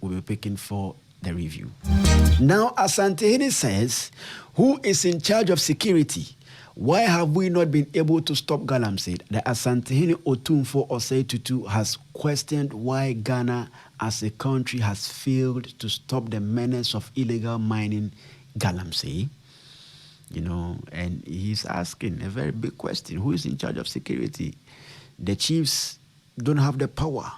will be picking for the review. Now, Asantehene says, who is in charge of security? Why have we not been able to stop Galamsey? The Asantehene Otumfo Osei Tutu has questioned why Ghana as a country has failed to stop the menace of illegal mining Galamsey. And he's asking a very big question. Who is in charge of security? The chiefs don't have the power.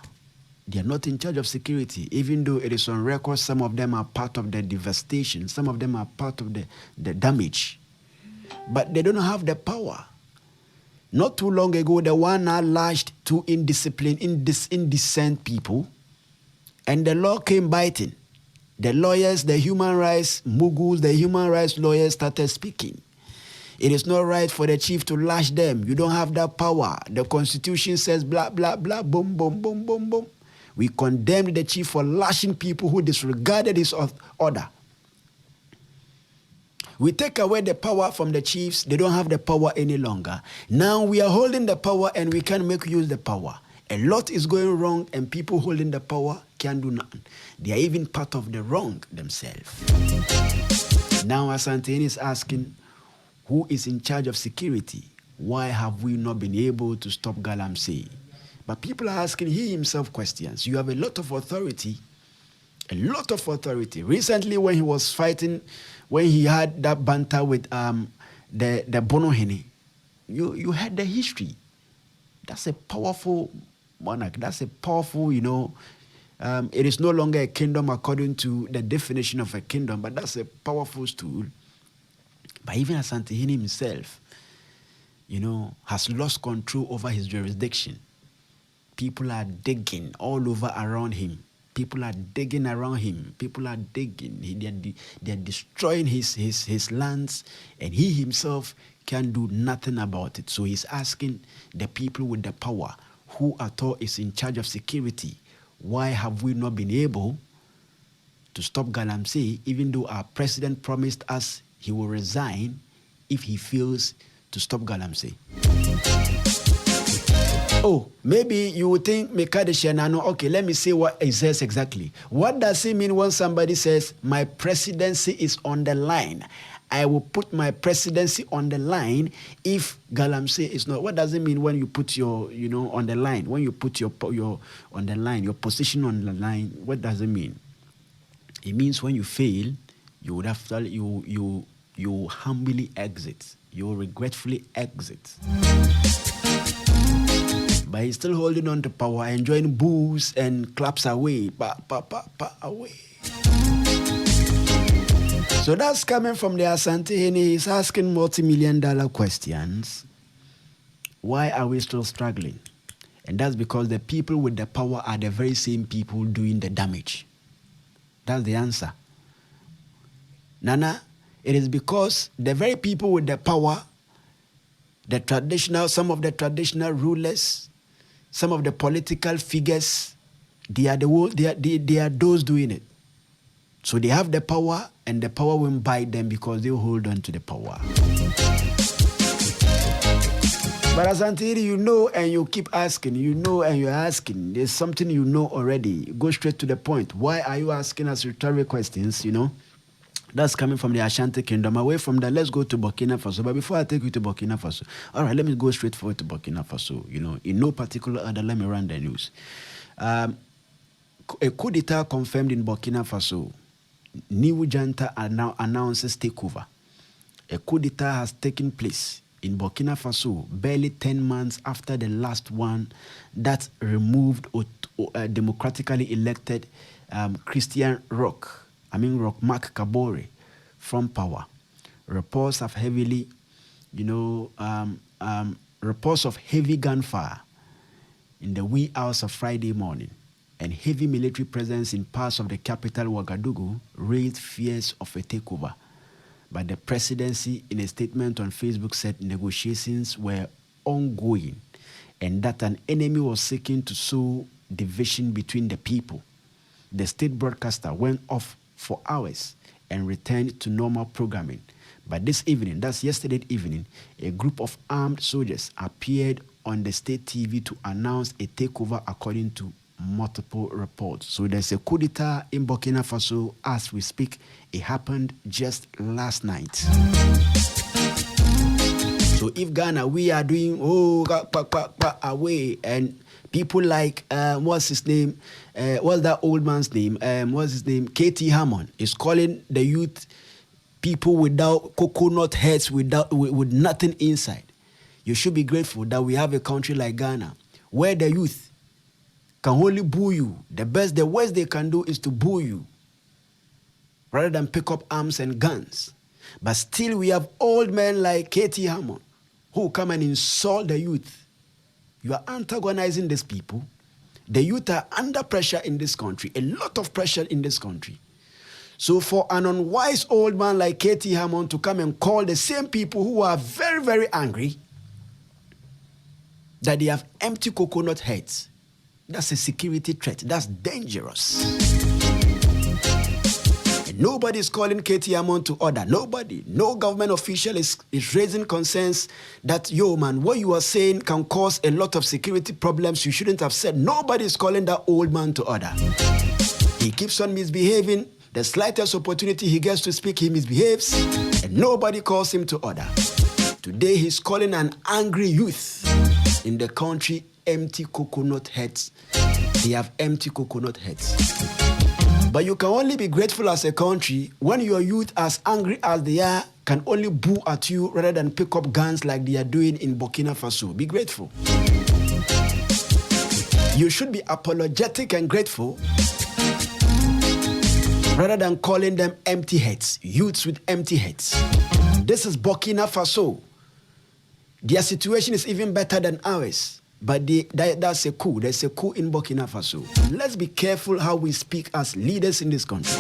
They are not in charge of security, even though it is on record some of them are part of the devastation, some of them are part of the damage. But they don't have the power. Not too long ago, the one now lashed two indecent people, and the law came biting. The lawyers, the human rights moguls, the human rights lawyers started speaking. It is not right for the chief to lash them. You don't have that power. The constitution says blah, blah, blah, boom, boom, boom, boom, boom. We condemned the chief for lashing people who disregarded his order. We take away the power from the chiefs. They don't have the power any longer. Now we are holding the power and we can't make use of the power. A lot is going wrong and people holding the power can't do nothing. They are even part of the wrong themselves. Now Asantehene is asking, who is in charge of security? Why have we not been able to stop Galamsey? But people are asking he himself questions. You have a lot of authority. A lot of authority. Recently when he was fighting, when he had that banter with the Bonohene, you had the history. That's a powerful monarch. That's a powerful, it is no longer a kingdom according to the definition of a kingdom, but that's a powerful stool. But even Asantehene himself, has lost control over his jurisdiction. People are digging all over around him. People are digging around him. People are digging. They're destroying his lands, and he himself can do nothing about it. So he's asking the people with the power, who at all is in charge of security, why have we not been able to stop Galamsey, even though our president promised us he will resign if he fails to stop Galamsey? Oh, maybe you would think, okay, let me see what it says exactly. What does it mean when somebody says, my presidency is on the line? I will put my presidency on the line if Galamsey is not. What does it mean when you put your, on the line? When you put your on the line, your position on the line, what does it mean? It means when you fail, you would have to, you humbly exit. You regretfully exit. But he's still holding on to power, enjoying boos and claps away, away. So that's coming from the Asantehene. He's asking multi-million-dollar questions. Why are we still struggling? And that's because the people with the power are the very same people doing the damage. That's the answer. Nana, it is because the very people with the power, some of the traditional rulers, some of the political figures, they are those doing it. So they have the power, and the power won't bite them because they hold on to the power. But as until and you keep asking, and you're asking, there's something already. Go straight to the point. Why are you asking us rhetorical questions, That's coming from the Ashanti Kingdom. Away from that, let's go to Burkina Faso. But before I take you to Burkina Faso, all right, let me go straight forward to Burkina Faso. In no particular order, let me run the news. A coup d'etat confirmed in Burkina Faso. New junta now announces takeover. A coup d'etat has taken place in Burkina Faso barely 10 months after the last one that removed democratically elected Christian Roch Marc Kabore from power. Reports of reports of heavy gunfire in the wee hours of Friday morning and heavy military presence in parts of the capital Ouagadougou raised fears of a takeover. But the presidency, in a statement on Facebook, said negotiations were ongoing and that an enemy was seeking to sow division between the people. The state broadcaster went off for hours and returned to normal programming. But this evening, that's yesterday evening, a group of armed soldiers appeared on the state TV to announce a takeover according to multiple reports. So there's a coup d'etat in Burkina Faso as we speak. It happened just last night. So if Ghana, we are doing away, and people like what's his name? What's that old man's name? What's his name? KT Hammond is calling the youth people without coconut heads, with nothing inside. You should be grateful that we have a country like Ghana, where the youth can only boo you. The worst they can do is to boo you, rather than pick up arms and guns. But still, we have old men like KT Hammond who come and insult the youth. You are antagonizing these people. The youth are under pressure in this country, a lot of pressure in this country. So for an unwise old man like KT Hammond to come and call the same people who are very, very angry that they have empty coconut heads, that's a security threat. That's dangerous. Nobody is calling KT Hammond to order. Nobody. No government official is raising concerns that, yo, man, what you are saying can cause a lot of security problems. You shouldn't have said. Nobody is calling that old man to order. He keeps on misbehaving. The slightest opportunity he gets to speak, he misbehaves. And nobody calls him to order. Today, he's calling an angry youth in the country empty coconut heads. They have empty coconut heads. But you can only be grateful as a country when your youth, as angry as they are, can only boo at you rather than pick up guns like they are doing in Burkina Faso. Be grateful. You should be apologetic and grateful rather than calling them empty heads, youths with empty heads. This is Burkina Faso. Their situation is even better than ours. But that's a coup. There's a coup in Burkina Faso. Let's be careful how we speak as leaders in this country.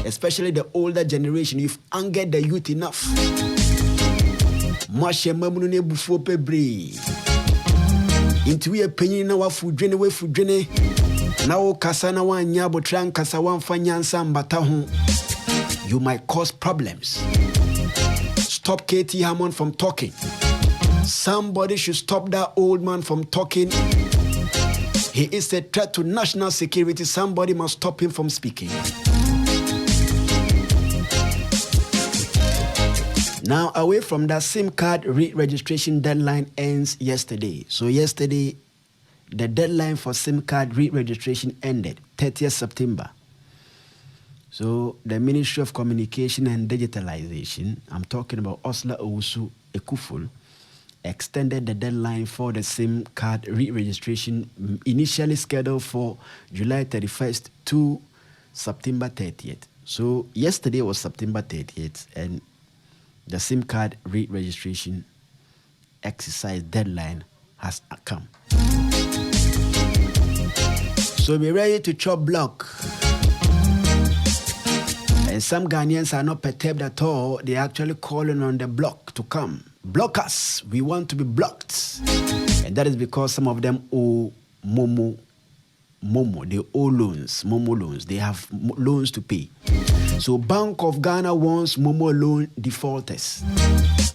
Especially the older generation. You've angered the youth enough. Into a penny na wa fudrene. Now kasana wa nyabo tran kasa wa mfanyansa mbata ho. You might cause problems. Stop KT Hammond from talking. Somebody should stop that old man from talking. He is a threat to national security. Somebody must stop him from speaking. Now, away from that, SIM card re-registration deadline ends yesterday. So yesterday, the deadline for SIM card re-registration ended, 30th September. So the Ministry of Communication and Digitalization, I'm talking about Osla Owusu Ekuful, extended the deadline for the SIM card re-registration, initially scheduled for July 31st to September 30th. So yesterday was September 30th, and the SIM card re-registration exercise deadline has come. So be ready to chop block. And some Ghanaians are not perturbed at all. They're actually calling on the block to come. Block us. We want to be blocked. And that is because some of them owe Momo. They owe loans, Momo loans. They have loans to pay. So Bank of Ghana wants Momo loan defaulters.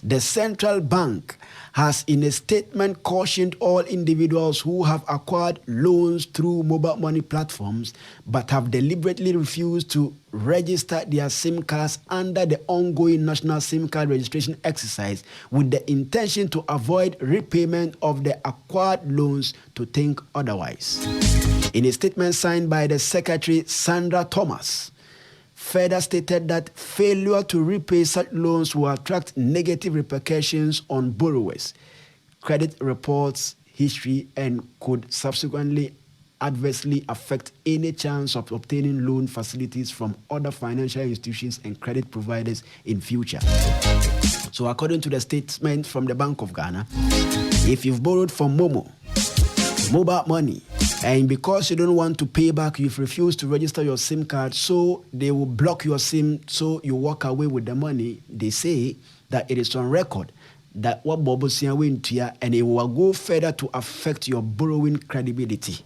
The central bank has in a statement cautioned all individuals who have acquired loans through mobile money platforms but have deliberately refused to register their SIM cards under the ongoing national SIM card registration exercise with the intention to avoid repayment of the acquired loans to think otherwise. In a statement signed by the Secretary Sandra Thomas, further stated that failure to repay such loans will attract negative repercussions on borrowers, credit reports, history, and could subsequently adversely affect any chance of obtaining loan facilities from other financial institutions and credit providers in future. So according to the statement from the Bank of Ghana, if you've borrowed from mobile money, and because you don't want to pay back, you've refused to register your SIM card, so they will block your SIM, so you walk away with the money. They say that it is on record that what Bobo Sia went here, and it will go further to affect your borrowing credibility.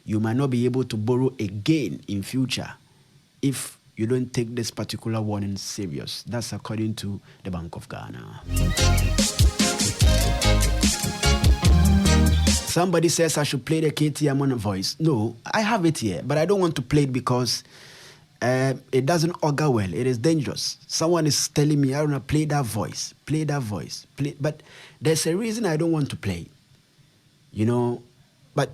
You might not be able to borrow again in future if you don't take this particular warning serious. That's according to the Bank of Ghana. somebody says I should play the KTM voice. No, I have it here, but I don't want to play it because it doesn't augur well. It is dangerous. Someone is telling me, I want to play that voice. Play that voice. But there's a reason I don't want to play. You know, but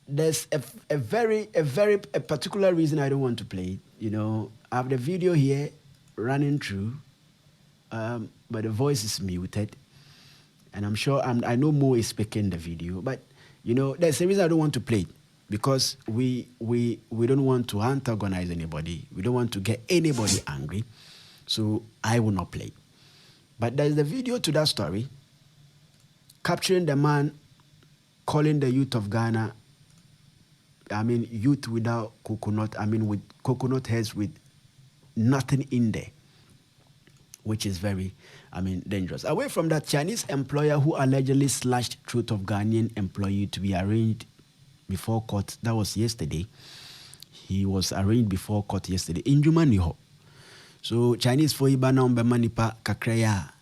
there's a very particular reason I don't want to play it. You know, I have the video here running through, but the voice is muted, and I'm sure I know Mo is speaking the video, but you know, there's a reason I don't want to play it, because we don't want to antagonize anybody. We don't want to get anybody angry, so I will not play. But there's the video to that story capturing the man calling the youth of Ghana, youth without coconut, with coconut heads with nothing in there, which is very, dangerous. Away from that, Chinese employer who allegedly slashed throat of Ghanaian employee to be arraigned before court. That was yesterday. He was arraigned before court yesterday in Jumaniho. So Chinese for Ibana Umbemanipa Kakraya,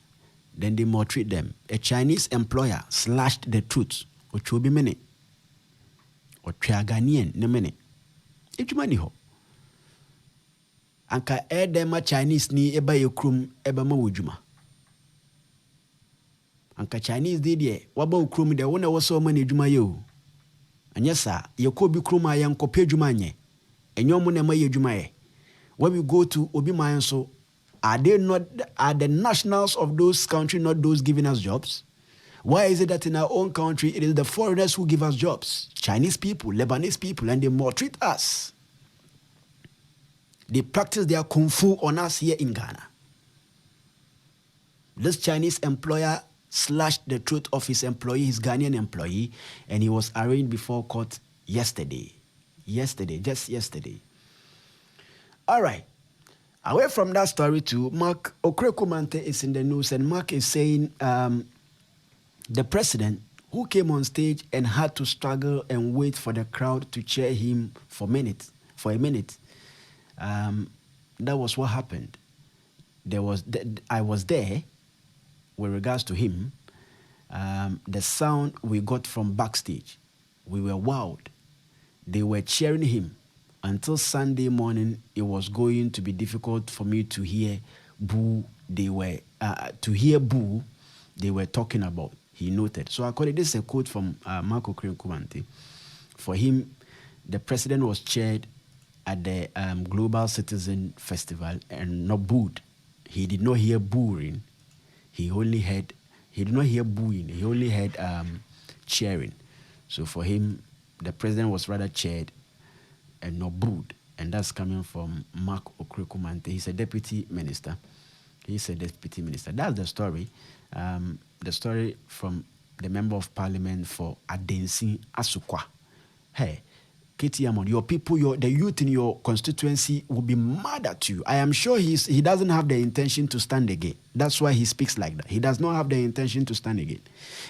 then they maltreat them. A Chinese employer slashed the throat, which will be many. Or Ghanaian, no many. Jumaniho. Anka edema Chinese ni eba yekrum eba mawujuma. Anka Chinese did ye waba ukrum de wona waso mani juma yo. Anyesa yekobi kruma yanko pe juma nye. Enyo mu na maye juma ye. When we go to Obi Mayanso, are the nationals of those countries not those giving us jobs? Why is it that in our own country it is the foreigners who give us jobs? Chinese people, Lebanese people, and they maltreat us. They practice their kung fu on us here in Ghana. This Chinese employer slashed the throat of his employee, his Ghanaian employee, and he was arraigned before court yesterday. Just yesterday. All right. Away from that story too, Mark Okrekumante is in the news, and Mark is saying the president who came on stage and had to struggle and wait for the crowd to cheer him for a minute. That was what happened. I was there with regards to him. The sound we got from backstage, we were wowed. They were cheering him until Sunday morning. It was going to be difficult for me to hear boo. They were talking about. He noted. So according, this is a quote from Marco Kumante. For him, the president was cheered at the Global Citizen Festival and not booed. He did not hear booing. He did not hear booing. He only heard cheering. So for him, the president was rather cheered and not booed. And that's coming from Mark Okrekumante. He's a deputy minister. That's the story. The story from the member of parliament for Adensi Asukwa. Hey, Katie Amon, your people, the youth in your constituency will be mad at you. I am sure he doesn't have the intention to stand again. That's why he speaks like that. He does not have the intention to stand again.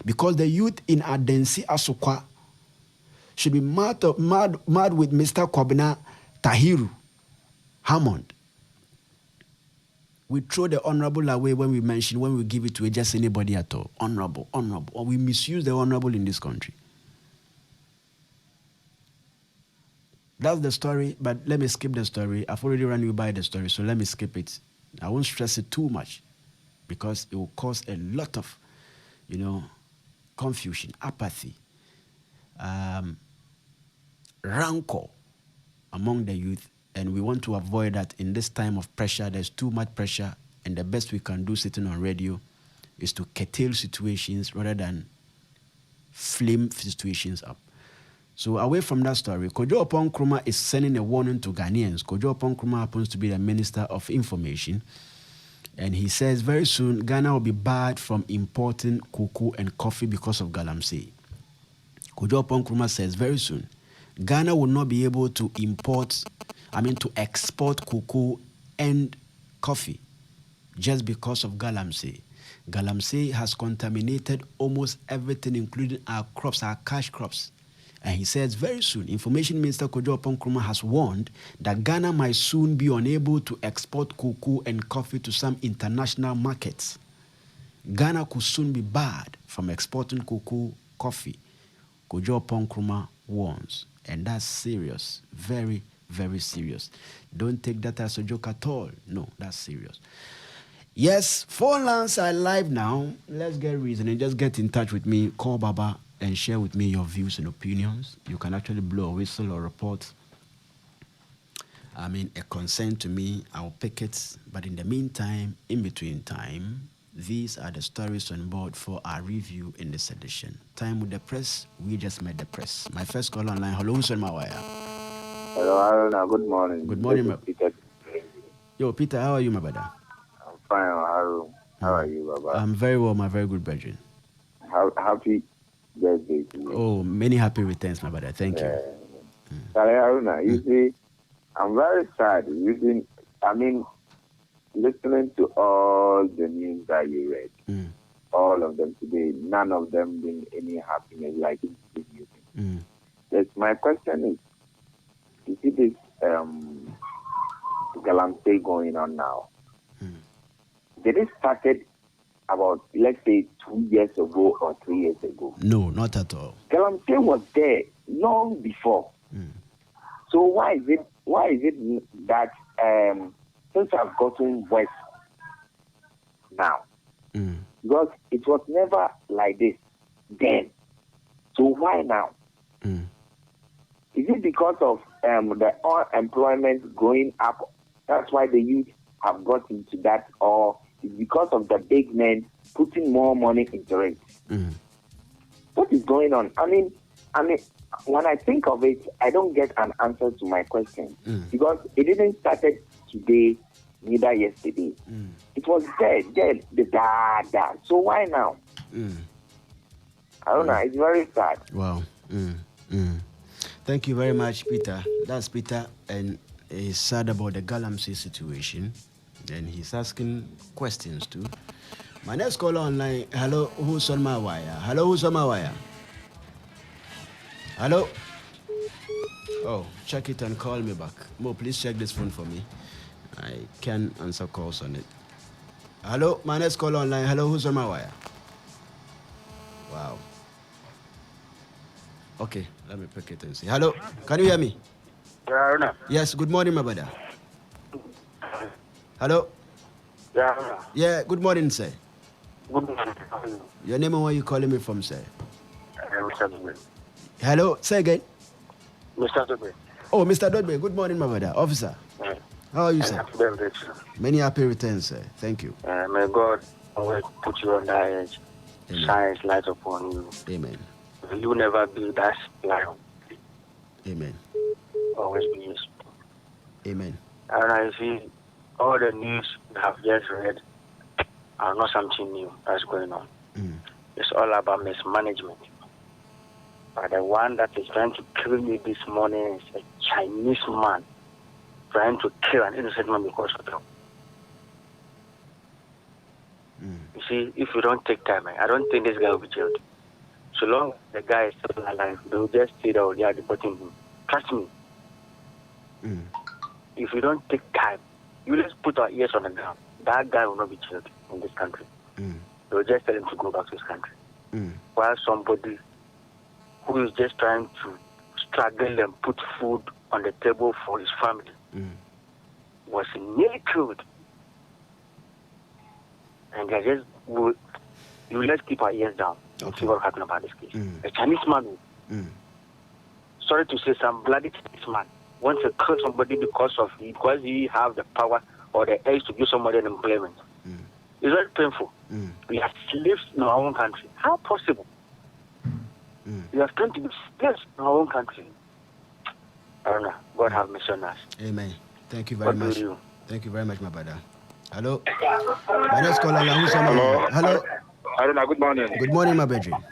Because the youth in Adensi Asukwa should be mad with Mr. Kobina Tahiru Hammond. We throw the honorable away when we give it to just anybody at all. Honorable. Or we misuse the honorable in this country. That's the story, but let me skip the story. I've already run you by the story, so let me skip it. I won't stress it too much because it will cause a lot of, confusion, apathy, rancor among the youth. And we want to avoid that in this time of pressure. There's too much pressure, and the best we can do sitting on radio is to curtail situations rather than flame situations up. So away from that story, Kojo Oppong Nkrumah is sending a warning to Ghanaians. Kojo Oppong Nkrumah happens to be the Minister of Information, and he says very soon Ghana will be barred from importing cocoa and coffee because of galamsey. Kojo Oppong Nkrumah says very soon Ghana will not be able to export cocoa and coffee just because of galamsey. Galamsey has contaminated almost everything, including our crops, our cash crops. And he says very soon, Information Minister Kojo Nkrumah has warned that Ghana might soon be unable to export cocoa and coffee to some international markets. Ghana could soon be barred from exporting cocoa, coffee. Kojo Nkrumah warns. And that's serious. Very, very serious. Don't take that as a joke at all. No, that's serious. Yes, phone lines are live now. Let's get reasoning. Just get in touch with me. Call Baba and share with me your views and opinions. You can actually blow a whistle or report, a concern to me. I'll pick it. But in the meantime, in between time, these are the stories on board for our review in this edition. Time with the press. We just met the press. My first call online. Hello, who's on my wire? Hello, Aruna. Good morning. Good morning, Peter. Yo, Peter, how are you, my brother? I'm fine, Aruna. How are you, Baba? I'm very well, my very good brethren. Happy birthday to you. Oh, many happy returns, my brother. Thank you. Sorry, Aruna. You see, I'm very sad. Listening to all the news that you read, all of them today, none of them bring any happiness like this news. Yes, my question is, you see this galamsey going on now? Did it started about, let's say, 2 years ago or 3 years ago? No, not at all. Galamsey was there long before. So why is it that things have gotten worse now? Because it was never like this then. So why now? Is it because of the unemployment going up? That's why the youth have got into that, or is because of the big men putting more money into it? What is going on? I mean, when I think of it, I don't get an answer to my question because it didn't started today, neither yesterday. It was there, the da. So why now? I don't know. It's very sad. Wow. Thank you very much, Peter. That's Peter, and he's sad about the Galamsey situation, and he's asking questions too. My next caller online. Hello, who's on my wire? Hello, who's on my wire? Hello? Oh, check it and call me back. Mo, please check this phone for me. I can answer calls on it. Hello, my next caller online. Hello, who's on my wire? Wow. Okay, let me pick it and see. Hello, can you hear me? Yeah, Yes, good morning, my brother. Hello? Yeah, good morning, sir. Good morning. Your name and where you calling me from, sir? Mr. Dube. Hello, say again. Mr. Dube. Oh, Mr. Dodbe, good morning, my brother. Officer, how are you, sir? Happy birthday, sir. Many happy returns, sir. Thank you. May God always put you on that edge, shine his light upon you. Amen. You never be that lion. Amen. Always be useful. Amen. And I see all the news you have just read are not something new that's going on. It's all about mismanagement. But the one that is trying to kill me this morning is a Chinese man trying to kill an innocent man because of them. You see, if you don't take time, I don't think this guy will be jailed. So long the guy is still alive, they will just say that they are deporting him. Trust me. If you don't take time, you let's put our ears on the ground. That guy will not be jailed in this country. They will just tell him to go back to his country. While somebody who is just trying to struggle and put food on the table for his family was nearly killed. And they just will, you let's keep our ears down and see what happened about this case. A Chinese man, sorry to say, some bloody Chinese man wants to kill somebody because he have the power or the urge to give somebody an employment. It's very painful. We are slaves in our own country. How possible? We are trying to be slaves in our own country. I don't know. God have mercy on us. Amen. Thank you very much. You? Thank you very much, my brother. Hello. My next caller, who's on? Hello. I don't know. Good morning. Good morning, my brethren.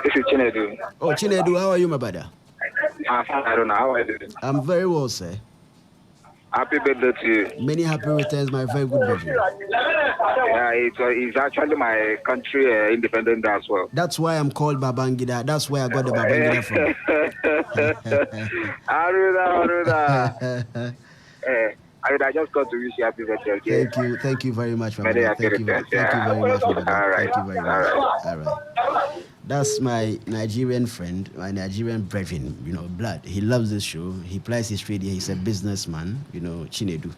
This is Chinedu. Oh, Chinedu, how are you, my brother? I'm fine. I don't know. How are you doing? I'm very well, sir. Happy birthday to you. Many happy returns, my very good brethren. Yeah, it's actually my country independent as well. That's why I'm called Babangida. That's where I got the Babangida from. Aruna. I just got to wish you happy birthday. Okay? Thank you very much, my Many brother. happy returns. Thank you very much, my brother. All right. Thank you very much. All right. That's my Nigerian friend, my Nigerian brethren, blood. He loves this show. He plays his radio. He's a businessman, Chinedu.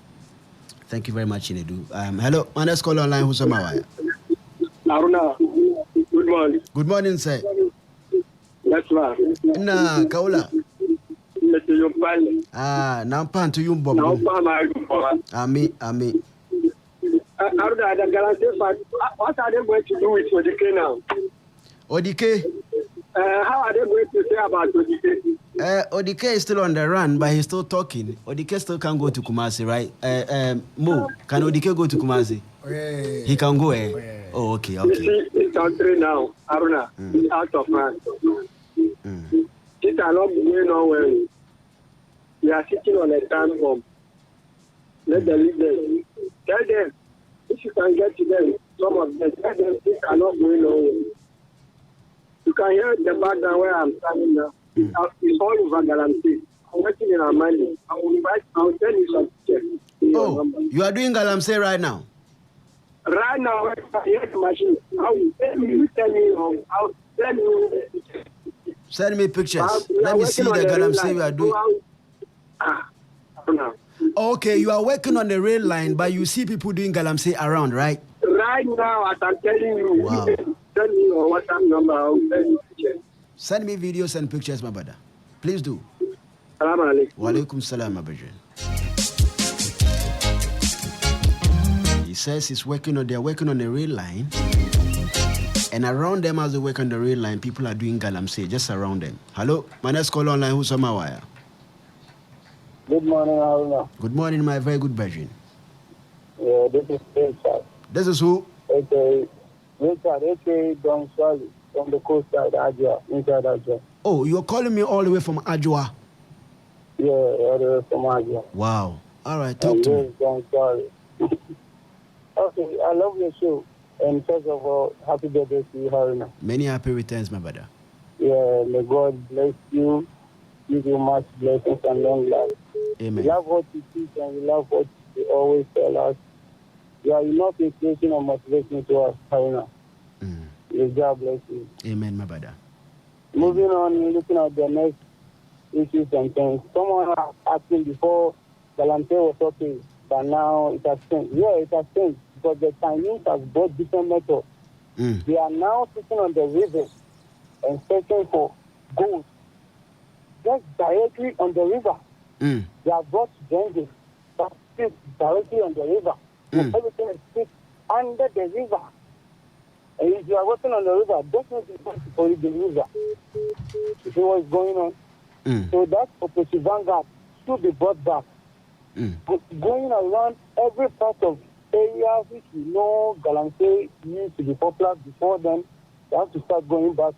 Thank you very much, Chinedu. Hello, let's call online. Who's on my wire? Aruna, good morning. Good morning, sir. Yes, ma'am. Nah, Kaula. Mr. Yumpani. Nampan to you, Bob. Ami. Aruna, the guarantee fact, what are they going to do with Odike now? Odike? How are they going to say about Odike? Odike is still on the run, but he's still talking. Odike still can't go to Kumasi, right? Mo, can Odike go to Kumasi? Yeah. He can go, eh? Oh, yeah. Oh, okay. You see, this country now, Aruna, is out of hand. Things are not going on well. We are sitting on a time bomb. Let them leave them. Tell them, if you can get to them, some of them, tell them things are not going on well. You can hear the background where I'm standing now. It's all over Galamsey. I'm working in Amani. I'll tell you something. Oh, you are doing Galamsey right now? Right now, I hear the machine. I'll tell you. I'll tell you. Send me pictures. Let me see the Galamsey you are doing. Okay, you are working on the rail line, but you see people doing Galamsey around, right? Right now, as I'm telling you. Wow. Send me your WhatsApp number. I'll send you pictures. Send me videos and pictures, my brother. Please do. Salam alaikum. Wa alaikum salam, my brother. He says they're working on the rail line. And around them, as they work on the rail line, people are doing Galamsey just around them. Hello, my next call online, who's on my wire? Good morning, Haruna. Good morning, my very good brethren. Yeah, this is Richard. This is who? Richard, a.k.a. Don Swally, from the coast side, Ajwa, inside Ajwa. Oh, you're calling me all the way from Ajwa? Yeah, all the way from Ajwa. Wow. All right, talk to me. Don Swally. Okay, I love your show. And first of all, happy birthday to you, Haruna. Many happy returns, my brother. Yeah, may God bless you, give you much blessings and long life. Amen. We love what you teach and we love what you always tell us. You are enough inspiration and motivation to us, Haruna. May God bless you. Amen, my brother. Moving on, looking at the next issues and things. Someone asked me before Galante was okay, but now it has changed. Yeah, it has changed because the Chinese have brought different methods. They are now sitting on the river and searching for gold. Just directly on the river. They have brought dangers that sit directly on the river. So everything is sit under the river. And if you are working on the river, definitely going to follow the river. You see what is going on? So that Operation Vanguard should be brought back. But going around every part of area which we know Galamsey used to be popular before then, they have to start going back,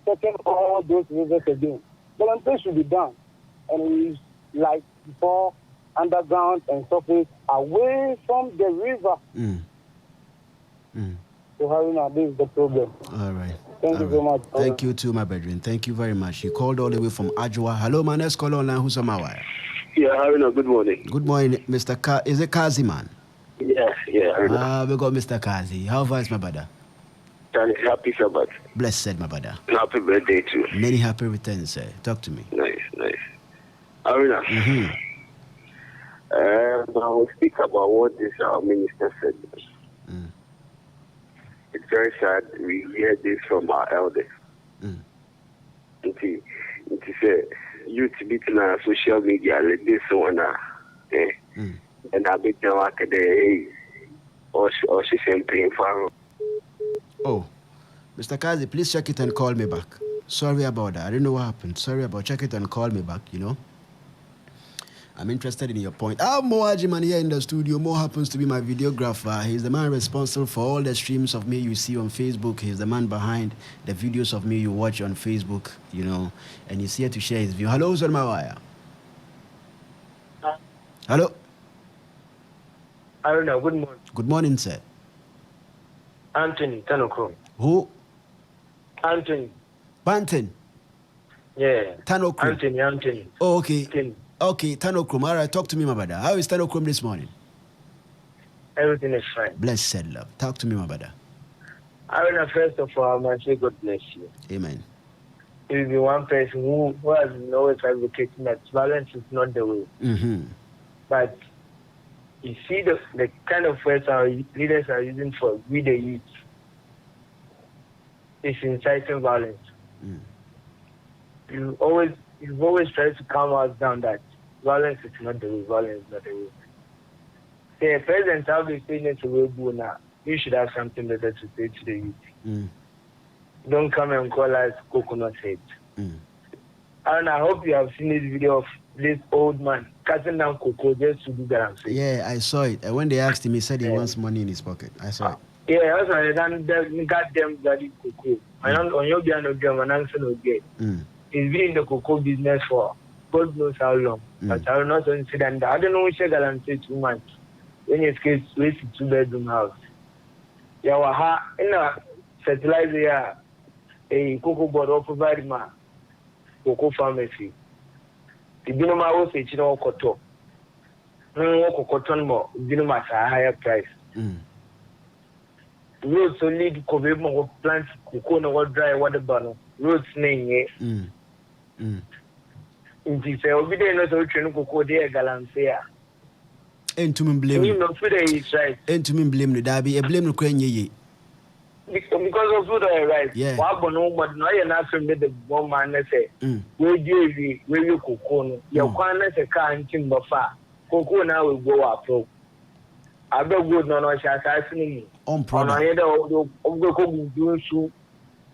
checking all those rivers again. Galamsey should be done. And it is like before, underground and surface, away from the river. So Haruna, this is the problem. All right. Thank you very much. Thank you too, my brethren. Thank you very much. You called all the way from Ajwa. Hello, my next caller online. Who's on my wire? Yeah, Haruna, good morning. Good morning, Mr. Is it Kazi, man? Yeah, Haruna. We got Mr. Kazi. How far is my brother? Happy Sabbath. Blessed, my brother. Happy birthday too. Many happy returns, sir. Talk to me. Nice. Haruna. I will speak about what this our minister said. It's very sad. We hear this from our elders. It say youth beating on social media like this one, and I beat them like day, or she sent paying for. Oh, Mr. Kazi, please check it and call me back. Sorry about that. I don't know what happened. Sorry about check it and call me back, I'm interested in your point. I have Mo Ajiman here in the studio. Mo happens to be my videographer. He's the man responsible for all the streams of me you see on Facebook. He's the man behind the videos of me you watch on Facebook, and he's here to share his view. Hello, who's on my wire? Hello? Aruna, good morning. Good morning, sir. Anthony Tanokro. Who? Anthony. Banton. Yeah. Tanokrum. Anthony. Oh, okay. Anthony. Okay, Tanokrum. All right, talk to me, my brother. How is Tanokrum this morning? Everything is fine. Blessed love. Talk to me, my brother. Aruna, first of all, I say God bless you. Amen. You will be one person who has been always advocating that violence is not the way. Mm-hmm. But you see the kind of words our leaders are using for we the youth is inciting violence. Mm. You've always tried to calm us down that violence is not the way, violence is not the way. The president have been saying it to now. You should have something better to say to the youth. Mm. Don't come and call us coconut head. Mm. And I hope you have seen this video of this old man cutting down cocoa just to do that. I'm saying. Yeah, I saw it. And when they asked him, he said he wants money in his pocket. I saw it. Yeah, also I done goddamn bloody cocoa. I don't on your piano drum and answer no get. He's been in the cocoa business for God knows how long. But I will not consider that. I don't know which I can say too much. When it's case with 2-bedroom house. Yeah, in a fertilizer, a cocoa board or provide ma cocoa pharmacy. The binoma was a chino cotton. No cotton more, binoma at a higher price. Roads solid cover more plants, cocoa no dry water bottle. Roads name. In the cell, we didn't know to cocoa there, Galancia. And to me blame. You know, today is right. And to me blame the Derby, a blame the Crane ye. Because of food, right? Yeah. But no, but no, you're not from the one man. Say, we do, we will cocoa. Your corners a car and timber far. Cocoa now will go up. I don't go no, I shall ask me. On product. I had of the cooking doing soup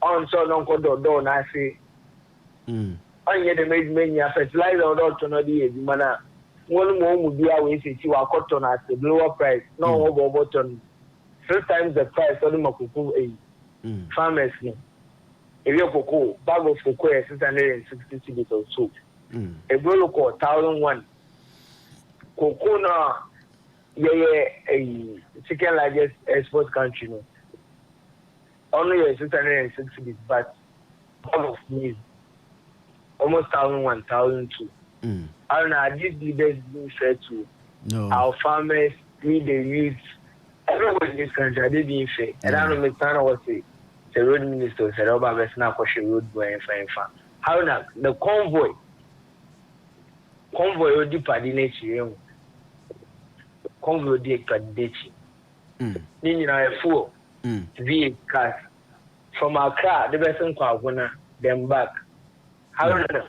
on so long door, I say. I get the maid many fertilizer or to know the manner. One more would be away if you are cotton at the lower price, no over bottom. 3 times the price of the cocoa farmers. If you're cocoa, bag of cocoa is 660 cities or so. A blow called 1,001. Cocoa now, a second largest export country. No. Only 660 cities, but bag of meat, almost 1,001, 1,002. I don't know, these leaders being fair to our farmers, we the youth, everyone in this country, they being fair. And I don't understand what the road minister said about Vesna Kosher Road Boy and Fine. How now, the convoy will do Padinachi, convoy will do Padidachi. Meaning I fool, V cars from our car, the best in Kwaguna, then back. How now?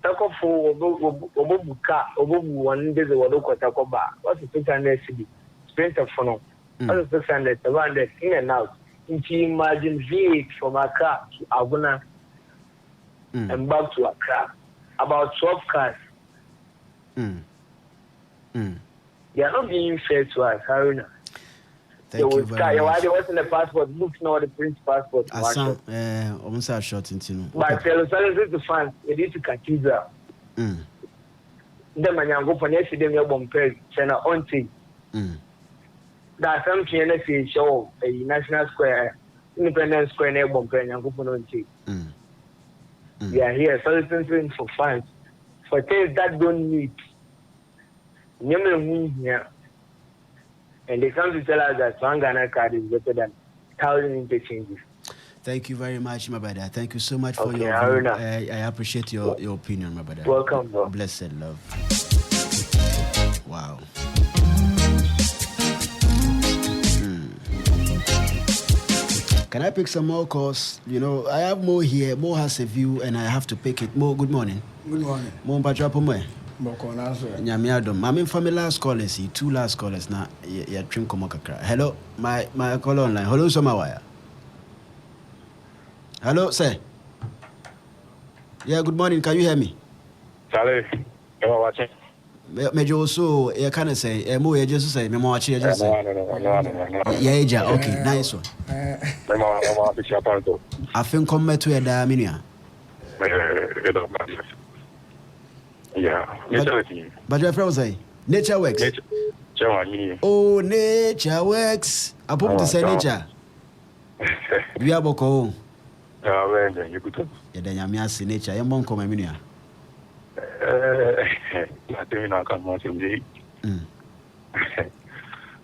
Tako for Obuka, Obu 1 day the Wadoko Takoba. What's the 600 city? Sprint of Fono. What's the 600, 100 in and out. If you imagine V8 from Accra to Aguna and back to Accra, about 12 cars. They are not being fair to us, Haruna. Thank you very much. They was in the passport, look now the Prince passport. Almost a short into. But tell us the fans, it is a cathedral. The man go for next day, you're bumping, China on thing. That's something NSA show a National Square, Independence Square, near bumping, and go for on thing. We are here soliciting for fans, for things that don't need. Here. And they come to tell us that one Ghana card is better than 1,000 interchanges. Thank you very much, my brother. Thank you so much for your view. I appreciate your opinion, my brother. Welcome, bro. Blessed love. Wow. Can I pick some more calls? You know, I have more here. More has a view, and I have to pick it. More, good morning. Good morning. More Patrapomo. Nyamiadom. I'm for my last callers. 2 last callers now. Yeah, trim komokakra. Hello, my call online. Hello, Somawaya. Hello, sir. Yeah, good morning. Can you hear me? Charlie, you are watching. Major also, you can say, more you just say, me watch you just say. Yeah, okay, nice one. I think come to a Daminia. Yeah, but your friend say, nature works. Oh, nature works. I put to say nature. We are Boko. Well, you could. Yeah, then Yamia signature. You won't come a minute. I think I can watch him.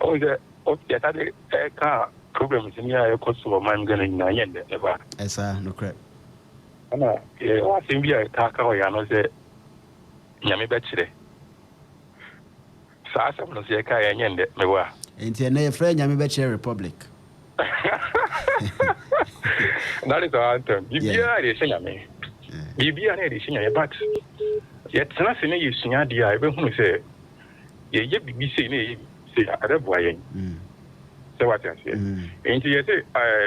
Oh, that car problems in here, cost of a man getting 9 never. Yes, no crap. Yeah, I think we are talking about Yano say, Yami Betchere. Sasa, no say, Kaya and me were. And your friend Yami Republic. That is our anthem. BBI is saying me. BBI is saying but yet nothing is saying idea. I will say, ye be saying, say, I don't buy. So what I say. And you say,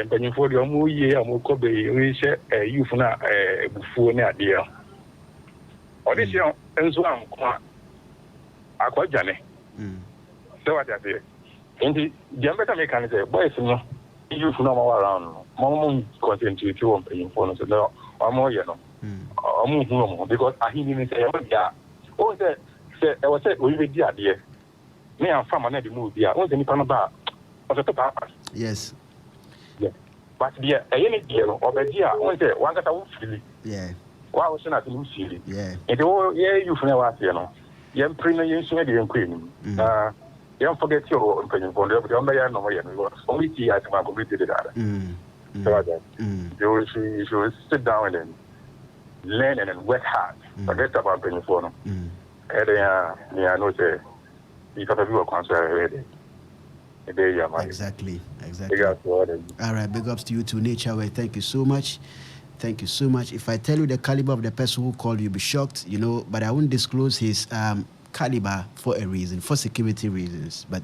when you for your movie, I'm going to we say, you for now, before an idea. Or this year, and so I'm quite Johnny. So what I say. And the better mechanic say, boys, you for now around. Mom concentrate on paying for no, I'm more, you know. I'm more because I didn't say, yeah. Oh, say, I was said, we will be idea. Me and from another movie, I wasn't any bar. Yes. Yeah. But the any deal or the dear, one day, one got a silly. Yeah. Why was not silly? Yeah. And oh, yeah, you for now, you know. Young premium, you queen. Don't forget your opinion for the only tea I have completed that. So you should sit down and learn and work hard. Forget about opinion for them. And I know say you have to do a concert already. Exactly. All right, big ups to you too, Nature Way. Thank you so much. If I tell you the caliber of the person who called, you'll be shocked, you know, but I won't disclose his caliber for a reason, for security reasons. But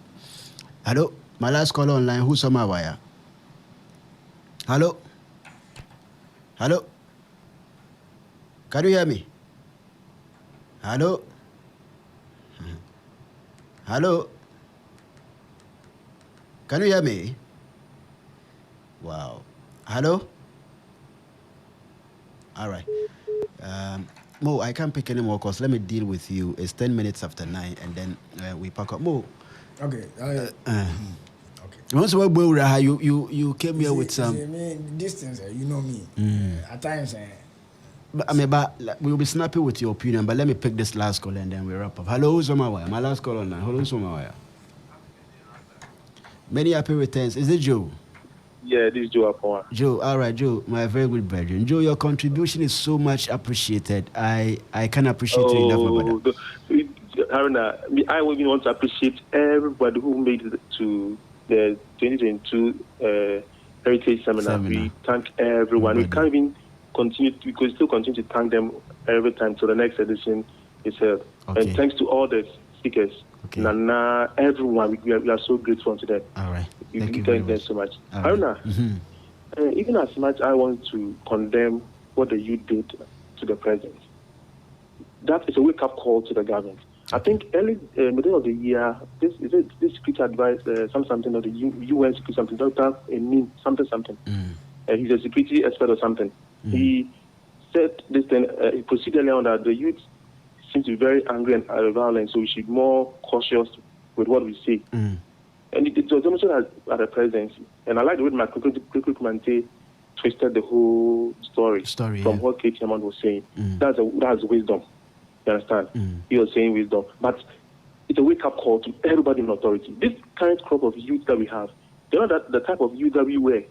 hello, my last caller online, who's on my wire? Hello? Can you hear me? Hello? Can you hear me? Wow. Hello? All right. Mo, I can't pick any more calls. Let me deal with you. It's 10 minutes after 9, and then we pack up. Mo. Okay. Okay. Once you came here with some. Distance, you know me. At times, we'll be snappy with your opinion, but let me pick this last call and then we wrap up. Hello, who's on my wire? My last call online. Hello, who's on my wire? Many happy returns. Is it Joe? Yeah, this is Joe Apon. Joe, all right, Joe, my very good brethren. Joe, your contribution is so much appreciated. I can't appreciate you enough, brother. Haruna, I would want to appreciate everybody who made it to the 2022 Heritage Seminar. We thank everyone. We can't even continue. We could still continue to thank them every time till the next edition is held. Okay. And thanks to all the speakers. Okay. Nana, everyone, we are so grateful to them. All right. Thank them so much. Haruna, even as much I want to condemn what the youth did to the president, that is a wake-up call to the government. I think early middle of the year, this security advice, something of the UN security something, Dr. Emin, something. He's a security expert or something. He said this thing. He proceeded on that the youth seem to be very angry and violent, so we should be more cautious with what we say. And it was demonstrated at the presidency. And I like the way my Kukumante twisted the whole story from what KT Amman was saying. That's wisdom. You understand? He was saying wisdom. But it's a wake-up call to everybody in authority. This current crop of youth that we have, they're not the type of youth that we were.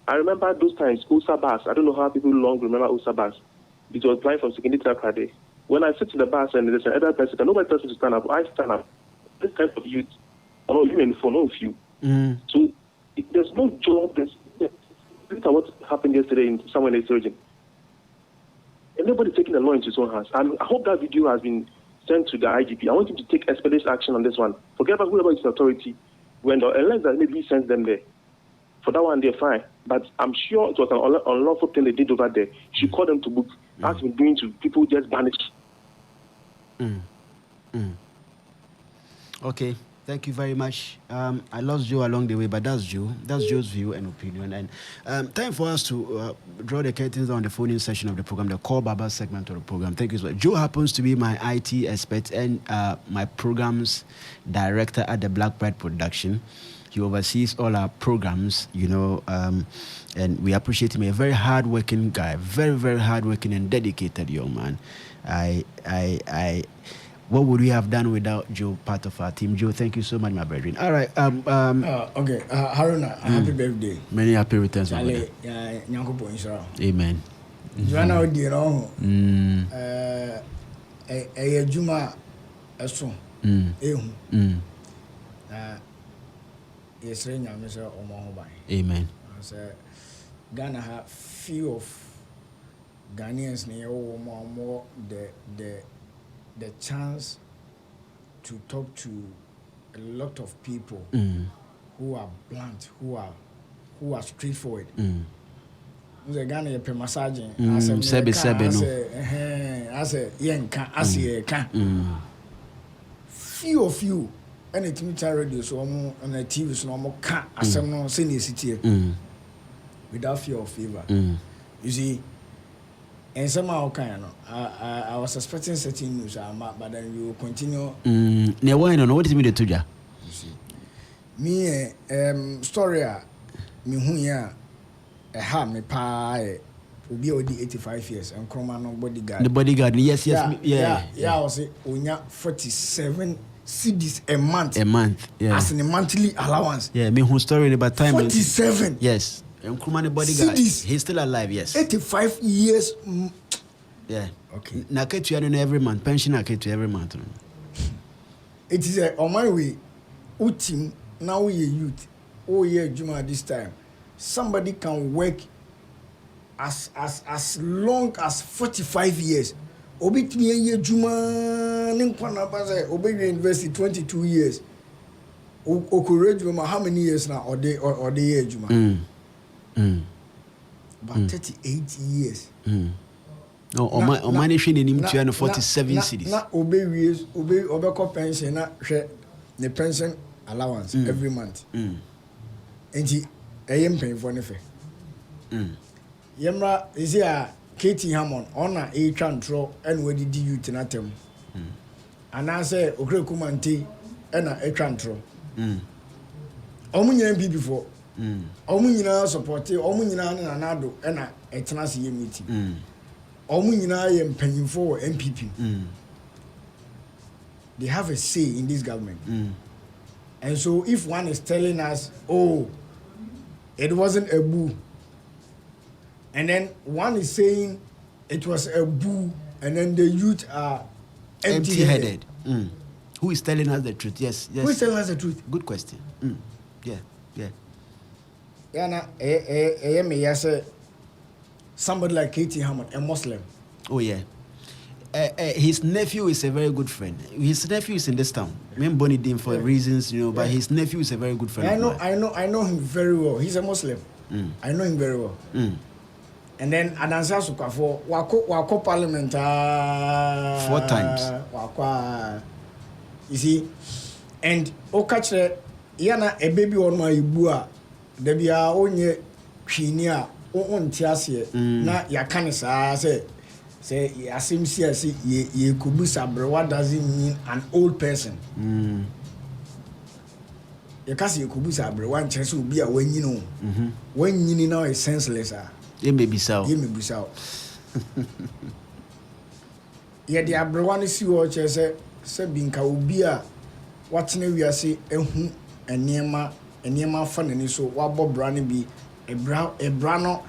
I remember those times, Osabas. I don't know how people long remember Osabas. It was applying from secondary Friday. When I sit in the bus and there's an other person, nobody tells me to stand up. I stand up. This type of youth, I know you and for no few. So there's no job. Look at what happened yesterday somewhere in the surgeon. And nobody's taking the law into his own hands. And I hope that video has been sent to the IGP. I want him to take expeditious action on this one. Forget about whoever is in authority. Unless that maybe he sends them there. For that one, they're fine. But I'm sure it was an unlawful thing they did over there. You should call them to book. As been doing to people just banished. Okay. Thank you very much. I lost Joe along the way, but that's Joe. That's Joe's view and opinion. And time for us to draw the curtains on the phone-in session of the program, the Call Baba segment of the program. Thank you so much. Joe happens to be my IT expert and my programs director at the Black Pride Production. He oversees all our programs, and we appreciate him. A very hard-working guy, very, very hard-working and dedicated young man. What would we have done without Joe, part of our team? Joe, thank you so much, my brethren. All right. Okay. Haruna, happy birthday. Many happy returns. Amen. Joanna odi no. Juma eso. Yes, nyame se omo ho ban. Amen. Say Ghana have few of Ghanaians near more the chance to talk to a lot of people who are blunt, who are straightforward. The Ghana you pay massaging. I say yenka, I say few of you. And it means radio so on the TV so no can asem no senior city without fear of fever. You see, and somehow kind I was suspecting certain news, but then you continue. Ne why no what is me the tuja? You see, me story me hu ya me pa obi odi 85 years and Kroma no bodyguard. The bodyguard, yes, I was say onya 47 cedis a month, yeah, as in a monthly allowance. Yeah, me who story about time 47. Yes, and Krumani bodyguard, he's still alive. Yes, 85 years. Yeah, okay. Na ketu every month, pension na ketu every month. It is on my way. Utim now we youth. Oh yeah, Juma this time. Somebody can work as long as 45 years. Obi tmiye Juma ninkwana baza Obi University 22 years. Okure Juma how many years now or the year Juma? About 38 years. No, on managing in him 247 cities. Na Obi years, Obi ko pension na hwe the pension allowance every month. Enti eyem pen for ne fe. Yemra is here Katie Hammond on a chantro and where did you tenatem? And I say, Okre Kumanti and a chantro. Omunya MP before. Omunya supported Omunya and Anado and a tenacity meeting. Omunya am paying for MPP. They have a say in this government. And so if one is telling us, oh, it wasn't a boo. And then one is saying it was a boo, and then the youth are empty-headed. Who is telling us the truth? Yes. Who is telling us the truth? Good question. Yeah. Yeah, somebody like Katie Hammond, a Muslim. Oh yeah. His nephew is a very good friend. His nephew is in this town. Me and Bonnie Dean for reasons, but his nephew is a very good friend. I know him very well. He's a Muslim. I know him very well. And then Adansa Sukafo wako parliament 4 times. You see, and okachre yana a baby on my bua debia onye kwinia on tiase na yakanisa say asim see ye kubusa bro, what does it mean an old person? You can see kubusa bro, one chance will be a when you know when you know is senseless. You may be so. Yeah, the abroad is you watch as a Sabinka Ubia watching we are say a near funny so what Bob Branny be a brano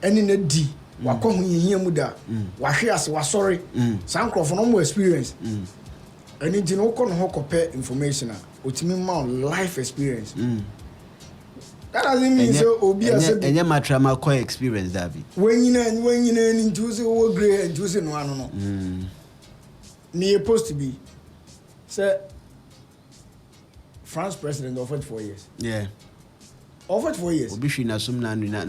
and in a D. Wako here muda, washias was sorry, some crop no more experience. And it no con compare information, which mean more life experience. That doesn't mean so obvious. And your matrama quite experience, David. When you into the old grey and choosing one. Near supposed to be, sir. France president offered 4 years. Yeah. Offered 4 years. Obishi na sum na ya.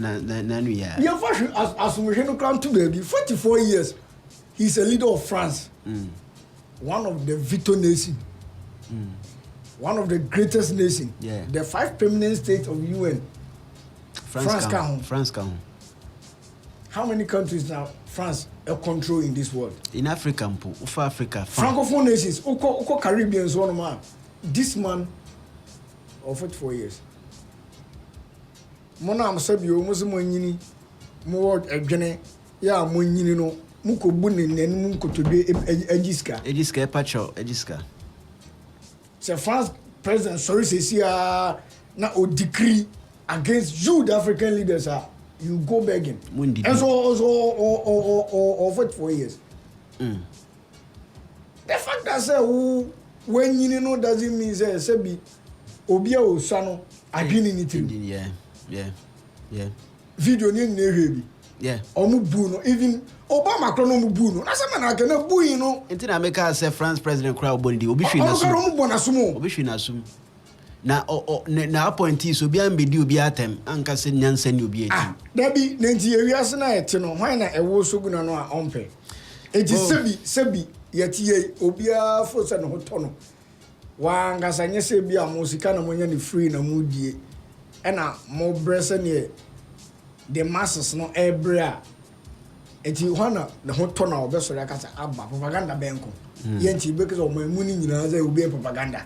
Yeah, fashion as we no crown to baby 44 years. He's a leader of France. One of the Vito nation. One of the greatest nations. Yeah. The 5 permanent states of UN. France can. How many countries now France control in this world? In Africa, for Africa. Francophone nations, Caribbean, so on man. This man offered 4 years. Mona am sabi o mo se mo nyini mo adwene ya mo nyini no mo ko bu ne nan mu kotodwe agiska pacho agiska se France president sorry say na o decree against you the African leaders you go begging and so for 4 years. The fact that say when you know doesn't mean say be obi o sano adwene ni tiri. Yeah. Video ni na yeah. Omu bu no even Obama kro no mu bu no. Na se na ka na bu yin no. Enti na make say France president crowd bondi obi hwe na so. Omu bu na sumo. Obi hwe na sum. Na appointee so bia mbedi obi atem anka se nyansa ni obi eti. Da bi na nti ewiase na ete no hwan na ewo so gu na no a ompe. Enti sebi yetie obi a fo se no hoto no. Wa ngasa nyese bi a musika na monya ni free na mu die. Ena mo brese ne the masses no ebra eti hwana the hoto na obeso ya kasa aba propaganda benko yenti be kesa o mamuni nyina za obi propaganda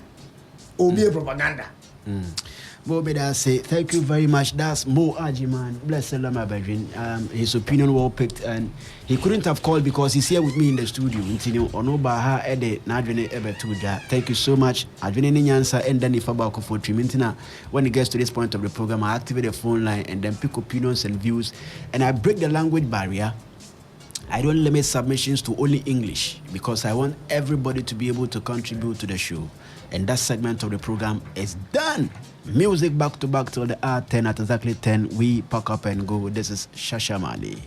Well, I say thank you very much. That's Mo Ajiman. Bless the Lama Bedrin. His opinion well picked, and he couldn't have called because he's here with me in the studio. Thank you so much. And then if about for Trimintina, when it gets to this point of the program, I activate the phone line and then pick opinions and views, and I break the language barrier. I don't limit submissions to only English because I want everybody to be able to contribute to the show. And that segment of the program is done. Music back to back till the hour 10 at exactly 10. We pack up and go. This is Shashamali.